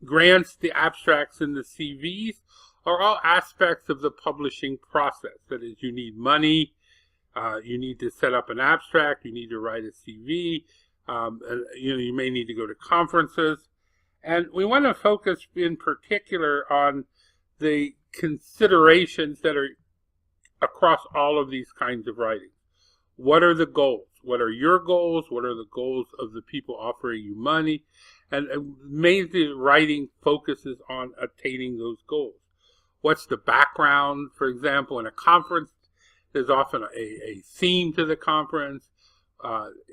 Grants, the abstracts, and the CVs are all aspects of the publishing process. That is, you need money, you need to set up an abstract, you need to write a CV, you may need to go to conferences. And we want to focus in particular on the considerations that are across all of these kinds of writing. What are the goals? What are your goals? What are the goals of the people offering you money? And mainly writing focuses on attaining those goals. What's the background? For example, in a conference, there's often a theme to the conference.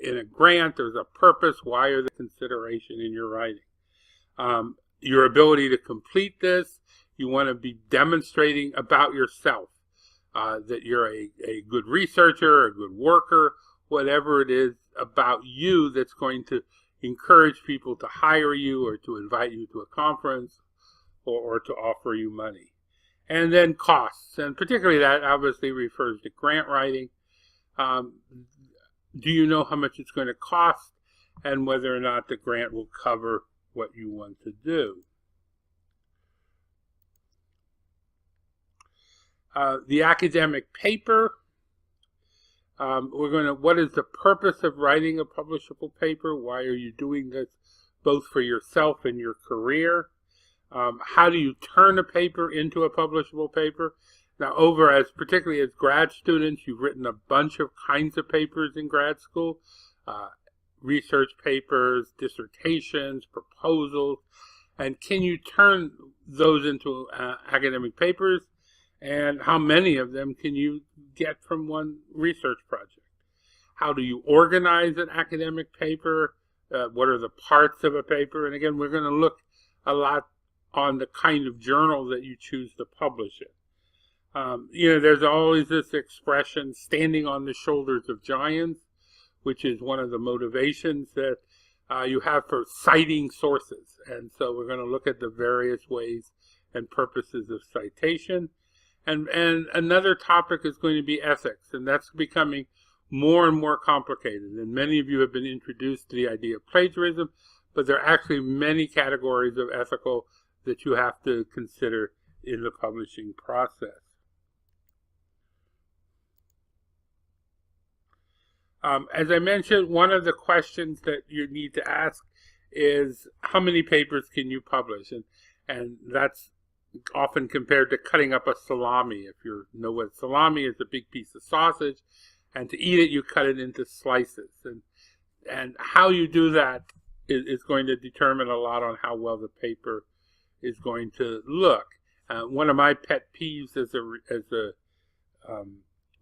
In a grant, there's a purpose. Why are the consideration in your writing? Your ability to complete this, you want to be demonstrating about yourself, that you're a good researcher, a good worker, whatever it is about you that's going to encourage people to hire you or to invite you to a conference or to offer you money. And then costs, and particularly that obviously refers to grant writing. Do you know how much it's going to cost and whether or not the grant will cover what you want to do? The academic paper. What is the purpose of writing a publishable paper? Why are you doing this both for yourself and your career? How do you turn a paper into a publishable paper? Now, particularly as grad students, you've written a bunch of kinds of papers in grad school, research papers, dissertations, proposals, and can you turn those into academic papers? And how many of them can you get from one research project? How do you organize an academic paper? What are the parts of a paper? And again, we're going to look a lot on the kind of journal that you choose to publish in. There's always this expression, standing on the shoulders of giants, which is one of the motivations that you have for citing sources. And so we're going to look at the various ways and purposes of citation. And another topic is going to be ethics, and that's becoming more and more complicated. And many of you have been introduced to the idea of plagiarism, but there are actually many categories of ethical that you have to consider in the publishing process. As I mentioned, one of the questions that you need to ask is how many papers can you publish? And that's often compared to cutting up a salami. If you know what salami is, a big piece of sausage, and to eat it you cut it into slices. And how you do that is going to determine a lot on how well the paper is going to look. One of my pet peeves as a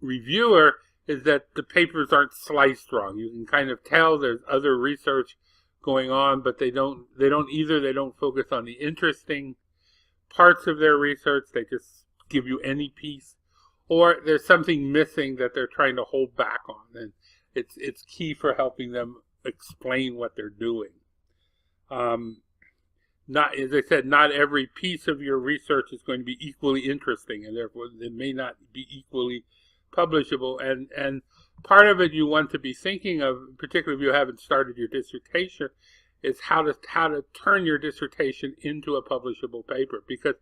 reviewer is that the papers aren't sliced wrong. You can kind of tell there's other research going on, but they don't focus on the interesting parts of their research. They just give you any piece, or there's something missing that they're trying to hold back on, and it's key for helping them explain what they're doing. As I said, not every piece of your research is going to be equally interesting, and therefore it may not be equally publishable. And part of it you want to be thinking of, particularly if you haven't started your dissertation, is how to turn your dissertation into a publishable paper. Because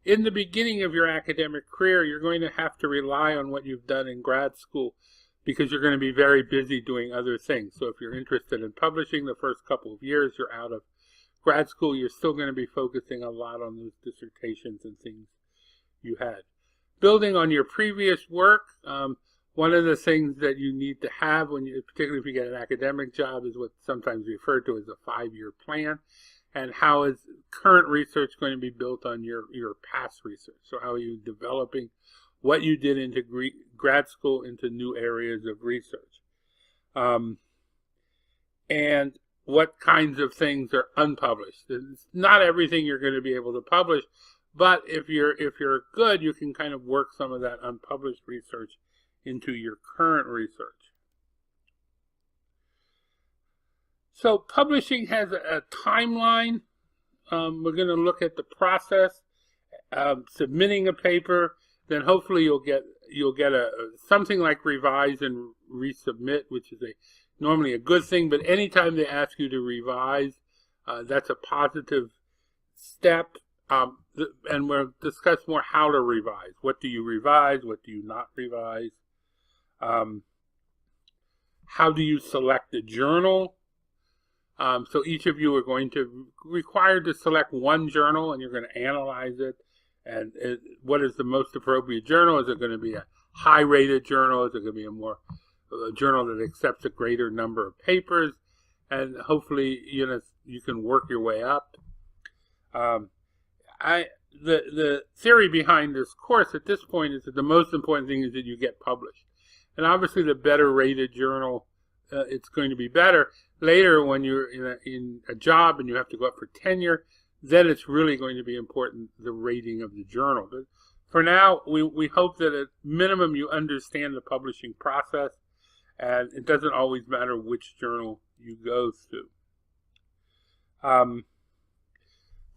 in the beginning of your academic career, you're going to have to rely on what you've done in grad school, because you're going to be very busy doing other things. So if you're interested in publishing the first couple of years you're out of grad school, you're still going to be focusing a lot on those dissertations and things you had. Building on your previous work, one of the things that you need to have, particularly if you get an academic job, is what's sometimes referred to as a 5-year plan. And how is current research going to be built on your past research? So how are you developing what you did into grad school into new areas of research? And what kinds of things are unpublished? It's not everything you're going to be able to publish, but if you're good, you can kind of work some of that unpublished research into your current research. So publishing has a timeline. We're going to look at the process of submitting a paper. Then hopefully you'll get something like revise and resubmit, which is normally a good thing. But anytime they ask you to revise, That's a positive step. And we'll discuss more how to revise. What do you revise? What do you not revise? How do you select a journal? So each of you are going to required to select one journal, and you're going to analyze it. And what is the most appropriate journal? Is it going to be a high-rated journal? Is it going to be a journal that accepts a greater number of papers? And hopefully, you can work your way up. The theory behind this course at this point is that the most important thing is that you get published. And obviously, the better rated journal, it's going to be better. Later, when you're in a job and you have to go up for tenure, then it's really going to be important, the rating of the journal. But for now, we hope that at minimum you understand the publishing process, and it doesn't always matter which journal you go through.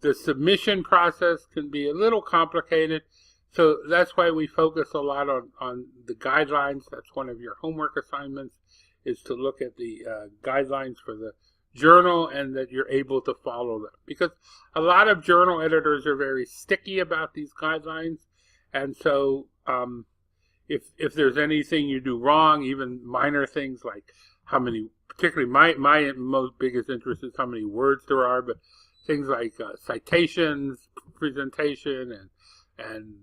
The submission process can be a little complicated, so that's why we focus a lot on the guidelines. That's one of your homework assignments, is to look at the guidelines for the journal and that you're able to follow them. Because a lot of journal editors are very sticky about these guidelines, and so if there's anything you do wrong, even minor things like how many, particularly my most biggest interest is how many words there are, but things like citations, presentation, and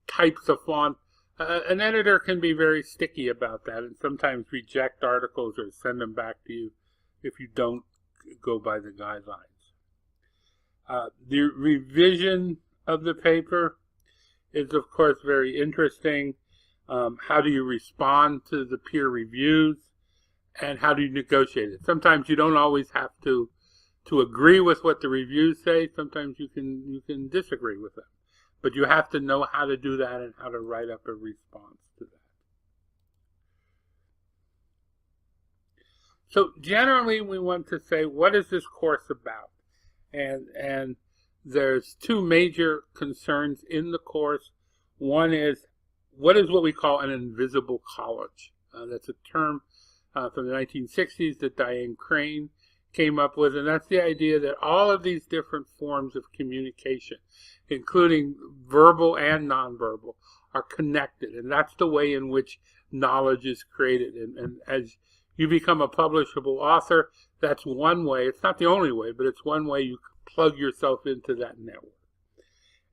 types of font. An editor can be very sticky about that and sometimes reject articles or send them back to you if you don't go by the guidelines. The revision of the paper is, of course, very interesting. How do you respond to the peer reviews, and how do you negotiate it? Sometimes you don't always have to agree with what the reviews say. Sometimes you can disagree with them. But you have to know how to do that and how to write up a response to that. So generally we want to say, what is this course about? And there's two major concerns in the course. One is, what is what we call an invisible college? That's a term from the 1960s that Diane Crane came up with, and that's the idea that all of these different forms of communication, including verbal and nonverbal, are connected, and that's the way in which knowledge is created. And as you become a publishable author, that's one way. It's not the only way, but it's one way you plug yourself into that network.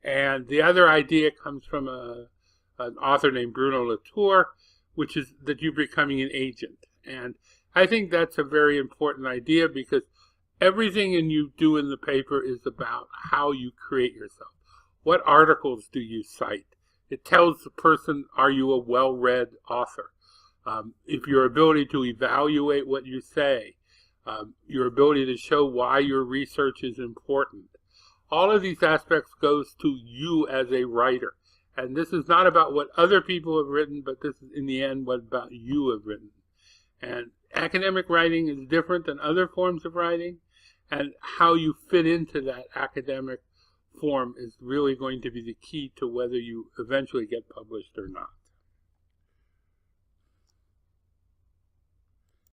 And the other idea comes from an author named Bruno Latour, which is that you're becoming an agent. And I think that's a very important idea, because everything you do in the paper is about how you create yourself. What articles do you cite? It tells the person, are you a well-read author? If your ability to evaluate what you say, your ability to show why your research is important. All of these aspects goes to you as a writer. And this is not about what other people have written, but this is in the end what about you have written. And academic writing is different than other forms of writing, and how you fit into that academic form is really going to be the key to whether you eventually get published or not.